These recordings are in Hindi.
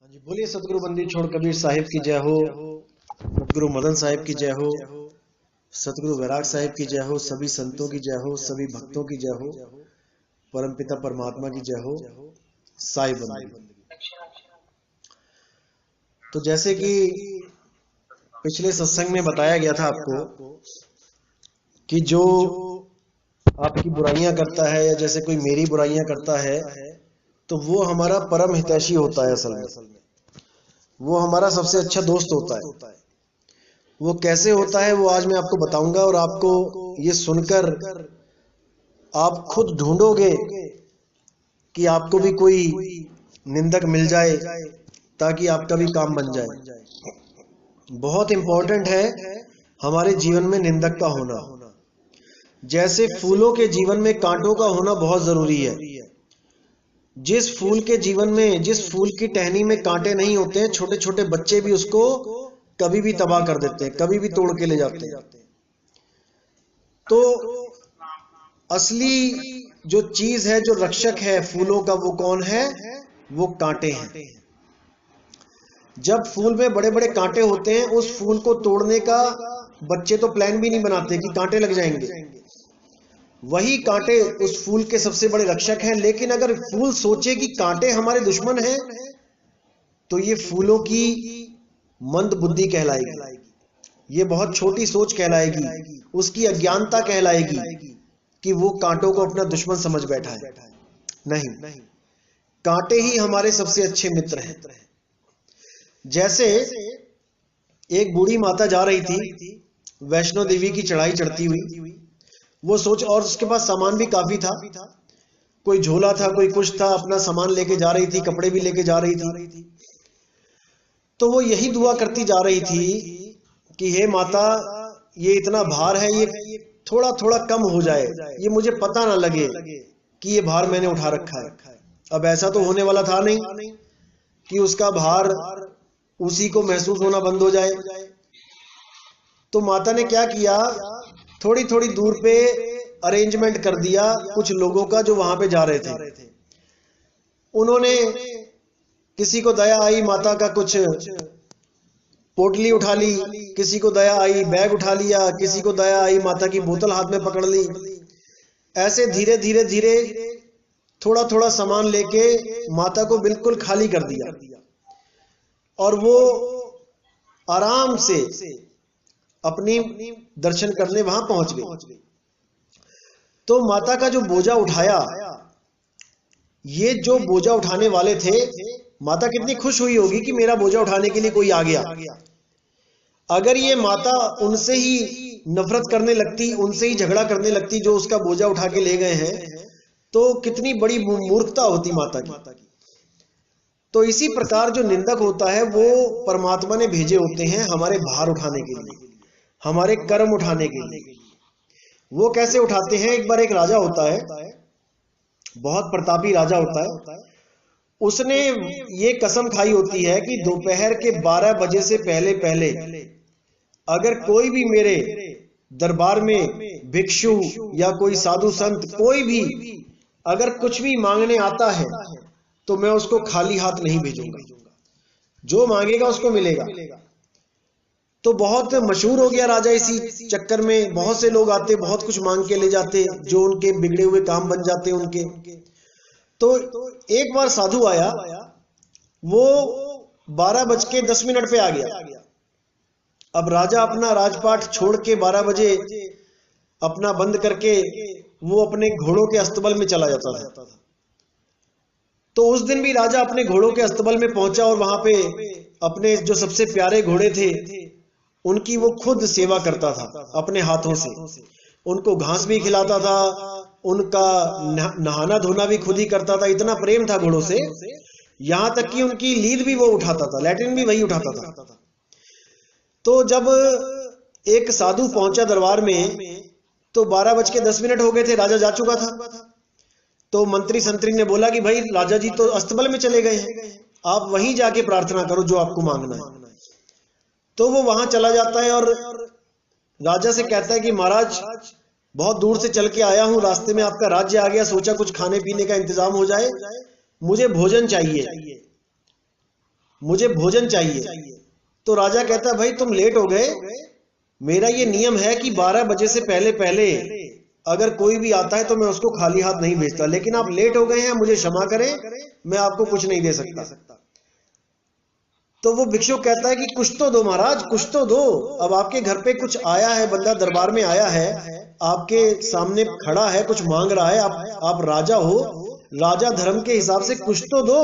हाँ जी, बोलिए सतगुरु बंदी छोड़ कबीर साहिब की जय हो। सतगुरु मदन साहिब की जय हो। सतगुरु वैराग साहिब की जय हो। सभी संतों की जय हो। सभी भक्तों की जय हो। परमपिता परमात्मा की जय हो। साई बंदी। तो जैसे कि पिछले सत्संग में बताया गया था आपको कि जो आपकी बुराइयां करता है या जैसे कोई मेरी बुराइयां करता है तो वो हमारा परम हितैषी होता है। असल में वो हमारा सबसे अच्छा दोस्त होता है। वो कैसे होता है वो आज मैं आपको बताऊंगा और आपको ये सुनकर आप खुद ढूंढोगे कि आपको भी कोई निंदक मिल जाए ताकि आपका भी काम बन जाए। बहुत इंपॉर्टेंट है हमारे जीवन में निंदक का होना। जैसे फूलों के जीवन में कांटों का होना बहुत जरूरी है। जिस फूल के जीवन में, जिस फूल की टहनी में कांटे नहीं होते हैं, छोटे छोटे बच्चे भी उसको कभी भी तबाह कर देते हैं, कभी भी तोड़ के ले जाते हैं। तो असली जो चीज है, जो रक्षक है फूलों का, वो कौन है? वो कांटे हैं। जब फूल में बड़े बड़े कांटे होते हैं, उस फूल को तोड़ने का बच्चे तो प्लान भी नहीं बनाते कि कांटे लग जाएंगे। वही कांटे उस फूल के सबसे बड़े रक्षक हैं। लेकिन अगर फूल सोचे कि कांटे हमारे दुश्मन हैं, तो ये फूलों की मंद बुद्धि कहलाएगी। ये बहुत छोटी सोच कहलाएगी, उसकी अज्ञानता कहलाएगी कि वो कांटों को अपना दुश्मन समझ बैठा है। नहीं, कांटे ही हमारे सबसे अच्छे मित्र हैं। जैसे एक बूढ़ी माता जा रही थी वैष्णो देवी की चढ़ाई चढ़ती हुई, वो सोच, और उसके पास सामान भी काफी था, कोई झोला था, कोई कुछ था, अपना सामान लेके जा रही थी, कपड़े भी लेके जा रही थी। तो वो यही दुआ करती जा रही थी कि हे माता, ये इतना भार है, ये थोड़ा थोड़ा कम हो जाए, ये मुझे पता ना लगे कि ये भार मैंने उठा रखा है। अब ऐसा तो होने वाला था नहीं कि उसका भार उसी को महसूस होना बंद हो जाए। तो माता ने क्या किया, थोड़ी थोड़ी दूर पे अरेंजमेंट कर दिया कुछ लोगों का जो वहां पे जा रहे थे। उन्होंने, किसी को दया आई, माता का कुछ पोटली उठा ली, किसी को दया आई बैग उठा लिया, किसी को दया आई माता की बोतल हाथ में पकड़ ली। ऐसे धीरे धीरे धीरे थोड़ा थोड़ा सामान लेके माता को बिल्कुल खाली कर दिया और वो आराम से अपनी दर्शन करने वहां पहुंच गई। तो माता का जो बोझा उठाया, ये जो बोझा उठाने वाले थे, माता कितनी खुश हुई होगी कि मेरा बोझा उठाने के लिए कोई आ गया। अगर ये माता उनसे ही नफरत करने लगती, उनसे ही झगड़ा करने लगती जो उसका बोझा उठा के ले गए हैं, तो कितनी बड़ी मूर्खता होती माता की। तो इसी प्रकार जो निंदक होता है वो परमात्मा ने भेजे होते हैं हमारे भार उठाने के लिए, हमारे कर्म उठाने के लिए। वो कैसे उठाते हैं? एक बार एक राजा होता है, बहुत प्रतापी राजा होता है। उसने ये कसम खाई होती है कि दोपहर के 12 बजे से पहले पहले अगर कोई भी मेरे दरबार में भिक्षु या कोई साधु संत, कोई भी अगर कुछ भी मांगने आता है तो मैं उसको खाली हाथ नहीं भेजूंगा, जो मांगेगा उसको मिलेगा। तो बहुत मशहूर हो गया राजा इसी चक्कर में। बहुत से लोग आते, बहुत कुछ मांग के ले जाते, जो उनके बिगड़े हुए काम बन जाते उनके। तो एक बार साधु आया, वो 12:10 पे आ गया। अब राजा अपना राजपाट छोड़ के 12 बजे अपना बंद करके वो अपने घोड़ों के अस्तबल में चला जाता था। तो उस दिन भी राजा अपने घोड़ों के अस्तबल में पहुंचा और वहां पे अपने जो सबसे प्यारे घोड़े थे उनकी वो खुद सेवा करता था अपने हाथों से। उनको घास भी खिलाता था, उनका नहाना धोना भी खुद ही करता था। इतना प्रेम था घोड़ों से, यहां तक कि उनकी लीद भी वो उठाता था, लैट्रिन भी वही उठाता था। तो जब एक साधु पहुंचा दरबार में तो 12:10 हो गए थे, राजा जा चुका था। तो मंत्री संतरी ने बोला कि भाई राजा जी तो अस्तबल में चले गए हैं, आप वहीं जाके प्रार्थना करो जो आपको मांगना है। तो वो वहां चला जाता है और राजा से कहता है कि महाराज, बहुत दूर से चल के आया हूं, रास्ते में आपका राज्य आ गया, सोचा कुछ खाने पीने का इंतजाम हो जाए, मुझे भोजन चाहिए। मुझे भोजन चाहिए। तो राजा कहता है भाई तुम लेट हो गए, मेरा ये नियम है कि 12 बजे से पहले पहले अगर कोई भी आता है तो मैं उसको खाली हाथ नहीं भेजता, लेकिन आप लेट हो गए हैं, मुझे क्षमा करें, मैं आपको कुछ नहीं दे सकता। तो वो भिक्षुक कहता है कि कुछ तो दो महाराज, कुछ तो दो। अब आपके घर पे कुछ आया है, बंदा दरबार में आया है, आपके सामने खड़ा है, कुछ मांग रहा है, आप राजा हो, राजा धर्म के हिसाब से कुछ तो दो।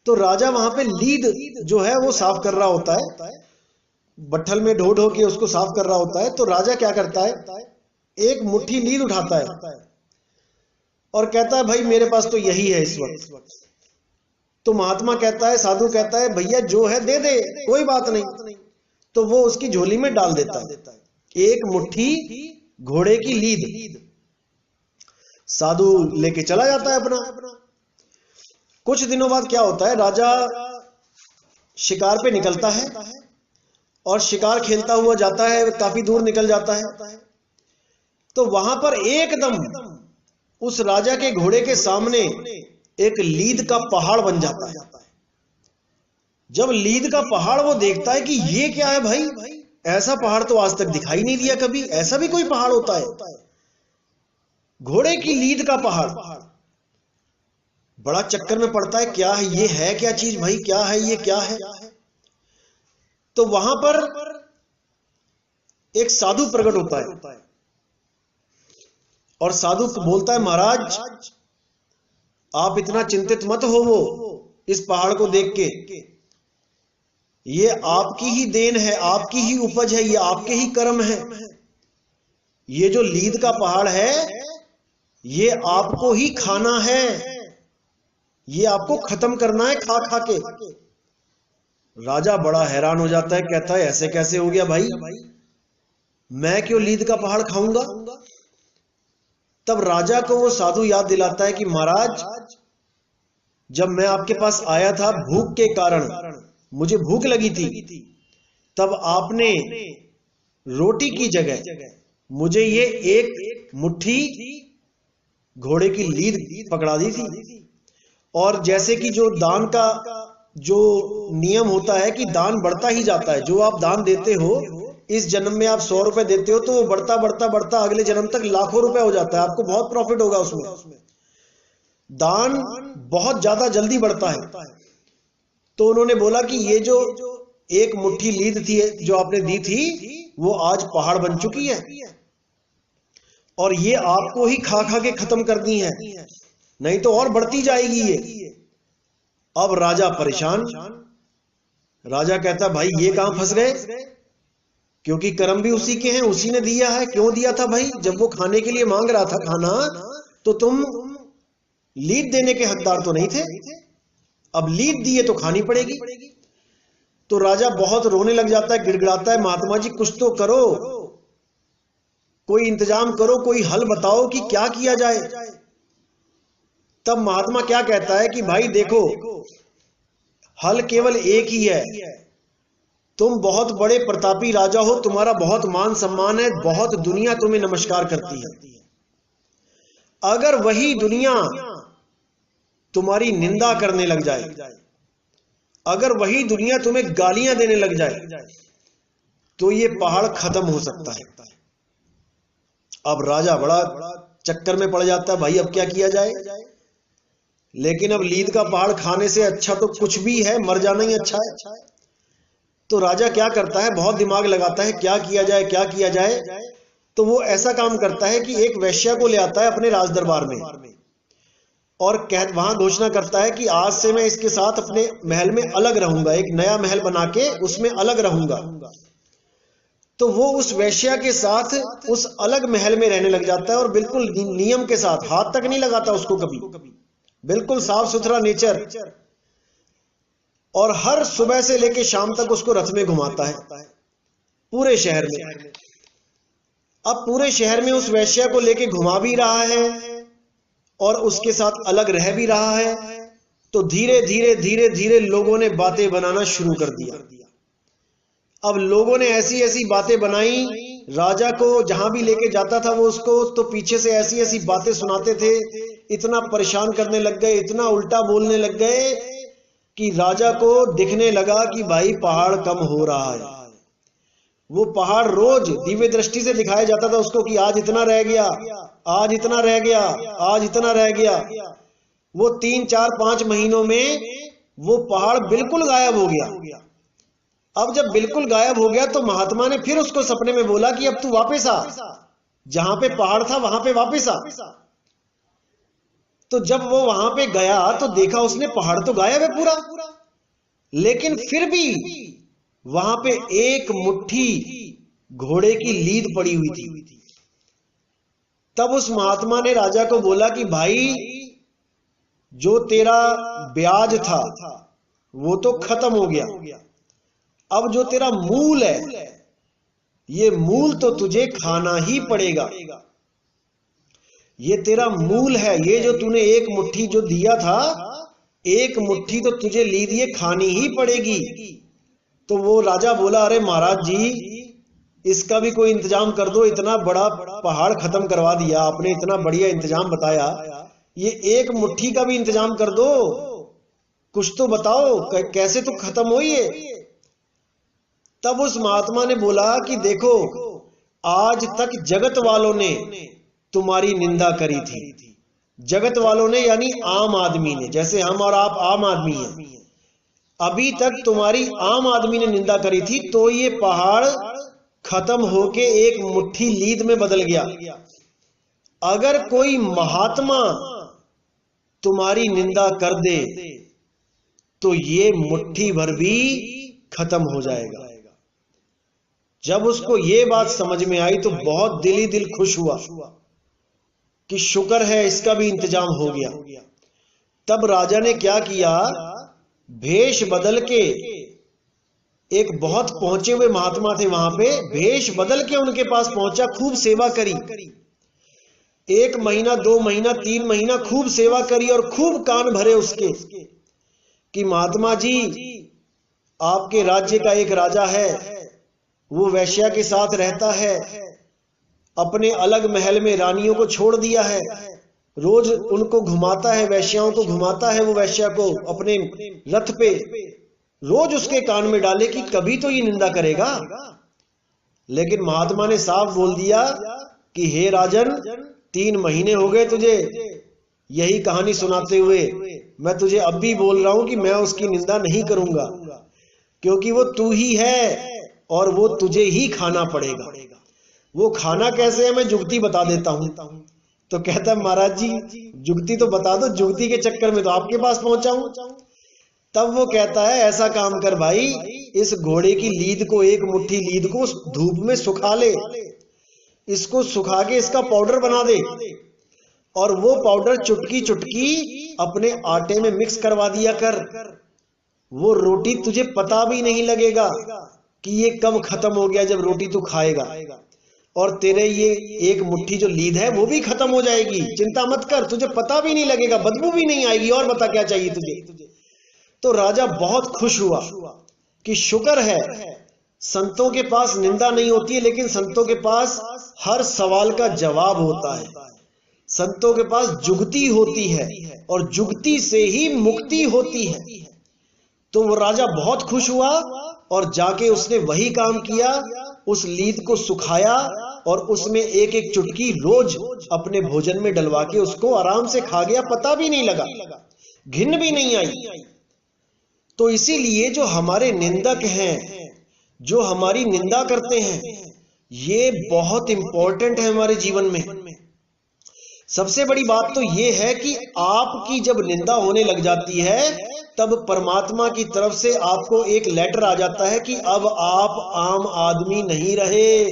तो राजा वहां पे लीद जो है वो साफ कर रहा होता है, बट्ठल में ढो ढो के उसको साफ कर रहा होता है। तो राजा क्या करता है, एक मुट्ठी लीद उठाता है और कहता है भाई मेरे पास तो यही है इस वक्त। तो महात्मा कहता है, साधु कहता है भैया जो है दे दे, कोई बात नहीं। तो वो उसकी झोली में डाल देता है एक मुट्ठी घोड़े की लीद। साधु लेके चला जाता है अपना। कुछ दिनों बाद क्या होता है, राजा शिकार पे निकलता है और शिकार खेलता हुआ जाता है, काफी दूर निकल जाता है। तो वहां पर एकदम उस राजा के घोड़े के सामने एक लीद का पहाड़ बन जाता है। जब लीद का पहाड़ वो देखता है कि ये क्या है भाई, ऐसा पहाड़ तो आज तक दिखाई नहीं दिया कभी, ऐसा भी कोई पहाड़ होता है, घोड़े की लीद का पहाड़। बड़ा चक्कर में पड़ता है, क्या है ये, है क्या चीज भाई, क्या है ये, क्या है। तो वहां पर एक साधु प्रकट होता है और साधु बोलता है महाराज आप इतना चिंतित मत हो, वो इस पहाड़ को देख के, ये आपकी ही देन है, आपकी ही उपज है, ये आपके ही कर्म है। ये जो लीद का पहाड़ है ये आपको ही खाना है, ये आपको खत्म करना है खा खा के। राजा बड़ा हैरान हो जाता है, कहता है ऐसे कैसे हो गया भाई, मैं क्यों लीद का पहाड़ खाऊंगा। तब राजा को वो साधु याद दिलाता है कि महाराज जब मैं आपके पास आया था भूख के कारण, मुझे भूख लगी थी, तब आपने रोटी की जगह मुझे ये एक मुट्ठी घोड़े की लीद पकड़ा दी थी। और जैसे कि जो दान का जो नियम होता है कि दान बढ़ता ही जाता है, जो आप दान देते हो, इस जन्म में आप 100 रुपए देते हो तो वो बढ़ता बढ़ता बढ़ता अगले जन्म तक लाखों रुपए हो जाता है, आपको बहुत प्रॉफिट होगा उसमें। दान बहुत ज्यादा जल्दी बढ़ता है। तो उन्होंने बोला कि ये जो एक मुट्ठी लीद थी जो आपने दी थी वो आज पहाड़ बन चुकी है और ये आपको ही खा खा के खत्म करनी है, नहीं तो और बढ़ती जाएगी ये। अब राजा परेशान, राजा कहता भाई ये कहां फंस गए, क्योंकि कर्म भी उसी के हैं, उसी ने दिया है। क्यों दिया था भाई, जब वो खाने के लिए मांग रहा था खाना तो तुम लीद देने के हकदार तो नहीं थे, अब लीद दिए तो खानी पड़ेगी। तो राजा बहुत रोने लग जाता है, गिड़गिड़ाता है, महात्मा जी कुछ तो करो, कोई इंतजाम करो, कोई हल बताओ कि क्या किया जाए। तब महात्मा क्या कहता है कि भाई देखो हल केवल एक ही है, तुम बहुत बड़े प्रतापी राजा हो, तुम्हारा बहुत मान सम्मान है, बहुत दुनिया तुम्हें नमस्कार करती है। अगर वही दुनिया तुम्हारी निंदा करने लग जाए, अगर वही दुनिया तुम्हें गालियां देने लग जाए तो ये पहाड़ खत्म हो सकता है। अब राजा बड़ा चक्कर में पड़ जाता है, भाई अब क्या किया जाए। लेकिन अब लीद का पहाड़ खाने से अच्छा तो कुछ भी है, मर जाना ही अच्छा है। तो राजा क्या करता है, बहुत दिमाग लगाता है क्या किया जाए क्या किया जाए। तो वो ऐसा काम करता है कि एक वैश्या को ले आता है अपने राज दरबार में और वहां घोषणा करता है कि आज से मैं इसके साथ अपने महल में अलग रहूंगा, एक नया महल बना के उसमें अलग रहूंगा। तो वो उस वैश्या के साथ उस अलग महल में रहने लग जाता है और बिल्कुल नियम के साथ, हाथ तक नहीं लगाता उसको कभी, बिल्कुल साफ सुथरा नेचर। और हर सुबह से लेकर शाम तक उसको रथ में घुमाता है पूरे शहर में। अब पूरे शहर में उस वैश्या को लेके घुमा भी रहा है और उसके साथ अलग रह भी रहा है। तो धीरे धीरे धीरे धीरे लोगों ने बातें बनाना शुरू कर दिया। अब लोगों ने ऐसी ऐसी बातें बनाई, राजा को जहां भी लेके जाता था वो उसको तो पीछे से ऐसी ऐसी बातें सुनाते थे, इतना परेशान करने लग गए, इतना उल्टा बोलने लग गए कि राजा को दिखने लगा कि भाई पहाड़ कम हो रहा है। वो पहाड़ रोज दिव्य दृष्टि से दिखाया जाता था उसको कि आज इतना रह गया, आज इतना रह गया, आज इतना रह गया। वो 3, 4, 5 महीनों में वो पहाड़ बिल्कुल गायब हो गया। अब जब बिल्कुल गायब हो गया तो महात्मा ने फिर उसको सपने में बोला कि अब तू वापस आ, जहां पे पहाड़ था वहां पे वापस आ। तो जब वो वहां पे गया तो देखा उसने पहाड़ तो गायब है पूरा, लेकिन फिर भी वहां पे एक मुट्ठी घोड़े की लीद पड़ी हुई थी। तब उस महात्मा ने राजा को बोला कि भाई जो तेरा ब्याज था वो तो खत्म हो गया, अब जो तेरा मूल है ये मूल तो तुझे खाना ही पड़ेगा। ये तेरा मूल है, ये जो तूने एक मुट्ठी जो दिया था, एक मुट्ठी तो तुझे ली दिए खानी ही पड़ेगी। तो वो राजा बोला अरे महाराज जी इसका भी कोई इंतजाम कर दो, इतना बड़ा पहाड़ खत्म करवा दिया आपने, इतना बढ़िया इंतजाम बताया, ये एक मुट्ठी का भी इंतजाम कर दो, कुछ तो बताओ कैसे तो खत्म हो ये। तब उस महात्मा ने बोला कि देखो आज तक जगत वालों ने तुम्हारी निंदा करी थी, जगत वालों ने यानी आम आदमी ने, जैसे हम और आप आम आदमी हैं, अभी तक तुम्हारी आम आदमी ने निंदा करी थी, तो ये पहाड़ खत्म होके एक मुट्ठी लीद में बदल गया। अगर कोई महात्मा तुम्हारी निंदा कर दे तो ये मुट्ठी भर भी खत्म हो जाएगा। जब उसको ये बात समझ में आई तो बहुत दिल ही दिल खुश हुआ कि शुक्र है इसका भी इंतजाम हो गया। तब राजा ने क्या किया, भेष बदल के, एक बहुत पहुंचे हुए महात्मा थे वहां पे, भेष बदल के उनके पास पहुंचा, खूब सेवा करी, 1 महीना 2 महीना 3 महीना खूब सेवा करी और खूब कान भरे उसके कि महात्मा जी आपके राज्य का एक राजा है, वो वैश्या के साथ रहता है, अपने अलग महल में रानियों को छोड़ दिया है, रोज उनको घुमाता है, वैश्याओं को घुमाता है, वो वैश्या को अपने रथ पे, रोज उसके कान में डाले कि कभी तो ये निंदा करेगा। लेकिन महात्मा ने साफ बोल दिया कि हे राजन 3 महीने हो गए तुझे यही कहानी सुनाते हुए, मैं तुझे अब भी बोल रहा हूं कि मैं उसकी निंदा नहीं करूंगा, क्योंकि वो तू ही है और वो तुझे ही खाना पड़ेगा। वो खाना कैसे है मैं जुगती बता देता हूं। तो कहता है महाराज जी जुगती तो बता दो, जुगती के चक्कर में तो आपके पास पहुंचा हूं। तब वो कहता है ऐसा काम कर भाई, इस घोड़े की लीद को, एक मुट्ठी लीद को धूप में सुखा ले, इसको सुखा के इसका पाउडर बना दे, और वो पाउडर चुटकी चुटकी अपने आटे में मिक्स करवा दिया कर। वो रोटी तुझे पता भी नहीं लगेगा कि ये कब खत्म हो गया, जब रोटी तू खाएगा, और तेरे ये एक मुट्ठी जो लीद है वो भी खत्म हो जाएगी, चिंता मत कर, तुझे पता भी नहीं लगेगा, बदबू भी नहीं आएगी, और बता क्या चाहिए तुझे। तो राजा बहुत खुश हुआ कि शुक्र है संतों के पास निंदा नहीं होती है, लेकिन संतों के पास हर सवाल का जवाब होता है, संतों के पास जुगती होती है और जुगती से ही मुक्ति होती है। तो वो राजा बहुत खुश हुआ और जाके उसने वही काम किया, उस लीद को सुखाया और उसमें एक एक चुटकी रोज अपने भोजन में डलवा के उसको आराम से खा गया, पता भी नहीं लगा, घिन भी नहीं आई। तो इसीलिए जो हमारे निंदक हैं, जो हमारी निंदा करते हैं, ये बहुत इंपॉर्टेंट है हमारे जीवन में। सबसे बड़ी बात तो ये है कि आपकी जब निंदा होने लग जाती है तब परमात्मा की तरफ से आपको एक लेटर आ जाता है कि अब आप आम आदमी नहीं रहे,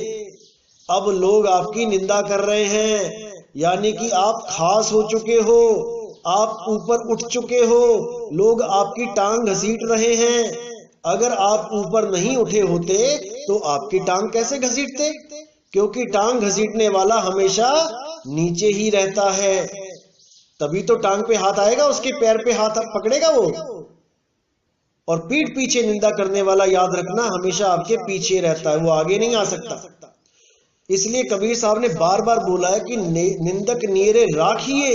अब लोग आपकी निंदा कर रहे हैं, यानी कि आप खास हो चुके हो, आप ऊपर उठ चुके हो, लोग आपकी टांग घसीट रहे हैं। अगर आप ऊपर नहीं उठे होते तो आपकी टांग कैसे घसीटते, क्योंकि टांग घसीटने वाला हमेशा नीचे ही रहता है, तभी तो टांग पे हाथ आएगा, उसके पैर पे हाथ पकड़ेगा वो। और पीठ पीछे निंदा करने वाला याद रखना हमेशा आपके पीछे रहता है, वो आगे नहीं आ सकता। इसलिए कबीर साहब ने बार बार बोला है कि निंदक नीरे राखिए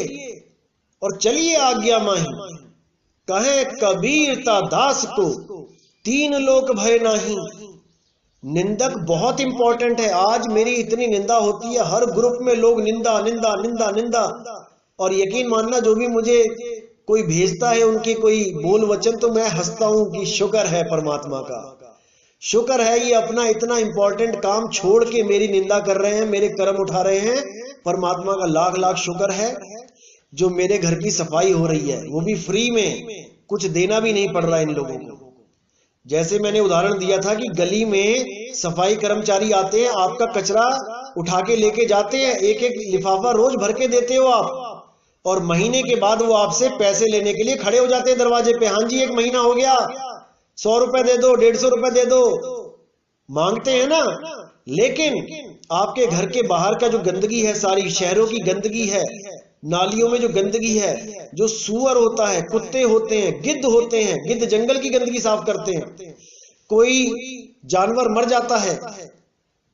और चलिए आज्ञा माही, कहे कबीरता दास को तीन लोक भय नाही। निंदक बहुत इंपॉर्टेंट है। आज मेरी इतनी निंदा होती है, हर ग्रुप में लोग निंदा निंदा निंदा निंदा, और यकीन मानना जो भी मुझे कोई भेजता है उनके कोई बोल वचन, तो मैं हंसता हूं कि शुक्र है परमात्मा का, शुक्र है ये अपना इतना इंपॉर्टेंट काम छोड़ के मेरी निंदा कर रहे हैं, मेरे कर्म उठा रहे हैं। परमात्मा का लाख लाख शुक्र है जो मेरे घर की सफाई हो रही है, वो भी फ्री में, कुछ देना भी नहीं पड़ रहा इन लोगों को। जैसे मैंने उदाहरण दिया था कि गली में सफाई कर्मचारी आते हैं, आपका कचरा उठा के लेके जाते हैं, एक एक लिफाफा रोज भर के देते हो आप, और महीने के बाद वो आपसे पैसे लेने के लिए खड़े हो जाते हैं दरवाजे पे। हाँ जी, 1 महीना हो गया, 100 रुपए दे दो, 150 रुपए दे दो, मांगते हैं ना। लेकिन आपके घर के बाहर का जो गंदगी है, सारी शहरों की गंदगी है, नालियों में जो गंदगी है, जो सुअर होता है, कुत्ते होते हैं, गिद्ध होते हैं, गिद्ध जंगल की गंदगी साफ करते हैं। कोई जानवर मर जाता है,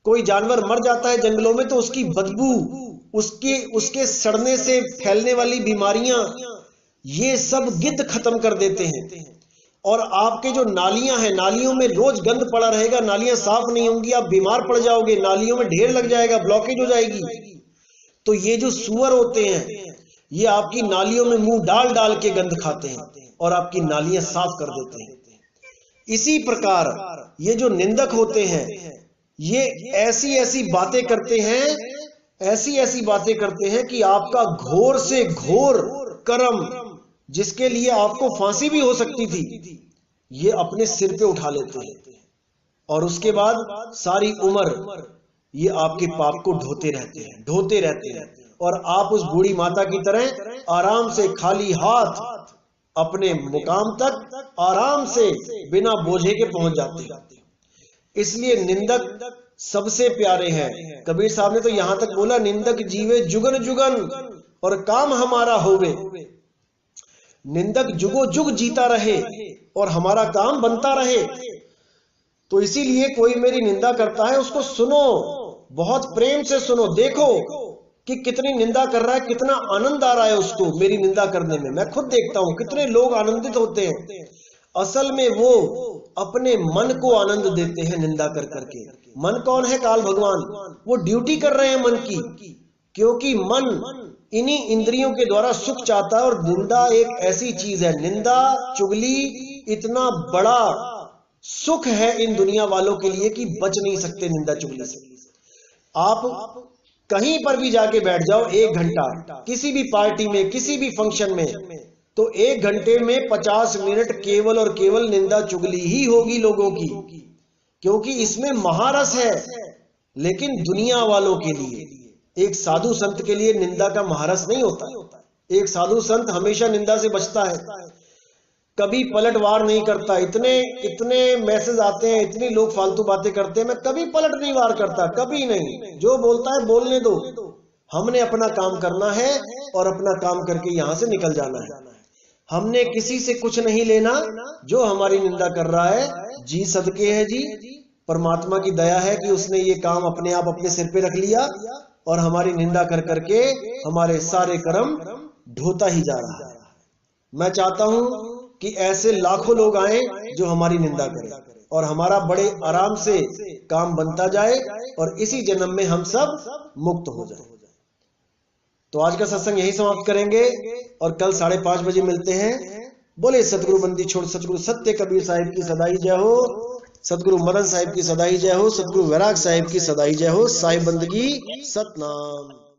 कोई जानवर मर जाता है जंगलों में, तो उसकी बदबू, उसके सड़ने से फैलने वाली बीमारियां, ये सब गिद्ध खत्म कर देते हैं। और आपके जो नालियां हैं, नालियों में रोज गंद पड़ा रहेगा, नालियां साफ नहीं होंगी, आप बीमार पड़ जाओगे, नालियों में ढेर लग जाएगा, ब्लॉकेज हो जाएगी। तो ये जो सुअर होते हैं, ये आपकी नालियों में मुंह डाल डाल के गंद खाते हैं और आपकी नालियां साफ कर देते हैं। इसी प्रकार ये जो निंदक होते हैं, ये ऐसी ऐसी बातें करते हैं, ऐसी ऐसी बातें करते हैं कि आपका घोर से घोर कर्म, जिसके लिए आपको फांसी भी हो सकती थी, ये अपने सिर पे उठा लेते हैं, और उसके बाद सारी उम्र ये आपके पाप को ढोते रहते हैं, ढोते रहते हैं, और आप उस बूढ़ी माता की तरह आराम से खाली हाथ अपने मुकाम तक आराम से बिना बोझे के पहुंच जाते हैं। इसलिए निंदक सबसे प्यारे हैं। कबीर साहब ने तो यहां तक बोला, निंदक जीवे जुगन जुगन और काम हमारा होवे। निंदक जुगो जुग जीता रहे और हमारा काम बनता रहे। तो इसीलिए कोई मेरी निंदा करता है, उसको सुनो, बहुत प्रेम से सुनो, देखो कि कितनी निंदा कर रहा है, कितना आनंद आ रहा है उसको मेरी निंदा करने में। मैं खुद देखता हूं कितने लोग आनंदित होते हैं। असल में वो अपने मन को आनंद देते हैं निंदा कर करके। मन कौन है? काल भगवान। वो ड्यूटी कर रहे हैं मन की, क्योंकि मन इन्हीं इंद्रियों के द्वारा सुख चाहता है। और निंदा एक ऐसी चीज है, निंदा चुगली इतना बड़ा सुख है इन दुनिया वालों के लिए कि बच नहीं सकते निंदा चुगली से। आप कहीं पर भी जाके बैठ जाओ 1 घंटा किसी भी पार्टी में, किसी भी फंक्शन में, तो 1 घंटे में 50 मिनट केवल और केवल निंदा चुगली ही होगी लोगों की, क्योंकि इसमें महारस है। लेकिन दुनिया वालों के लिए, एक साधु संत के लिए निंदा का महारस नहीं होता। एक साधु संत हमेशा निंदा से बचता है, कभी पलटवार नहीं करता। इतने मैसेज आते हैं, इतनी लोग फालतू बातें करते हैं, मैं कभी पलट नहीं वार करता, कभी नहीं। जो बोलता है बोलने दो, हमने अपना काम करना है और अपना काम करके यहां से निकल जाना है। हमने किसी से कुछ नहीं लेना। जो हमारी निंदा कर रहा है, जी सदके है जी, परमात्मा की दया है कि उसने ये काम अपने आप अपने सिर पे रख लिया और हमारी निंदा कर करके हमारे सारे कर्म ढोता ही जा रहा है। मैं चाहता हूं कि ऐसे लाखों लोग आए जो हमारी निंदा करें और हमारा बड़े आराम से काम बनता जाए और इसी जन्म में हम सब मुक्त हो जाए। तो आज का सत्संग यही समाप्त करेंगे और कल 5:30 बजे मिलते हैं। बोले सतगुरु बंदी छोड़ सतगुरु सत्य कबीर साहिब की सदाई जय हो, सतगुरु मदन साहिब की सदाई जय हो, सतगुरु वैराग साहिब की सदाई जय हो। साहिब बंदगी सतनाम।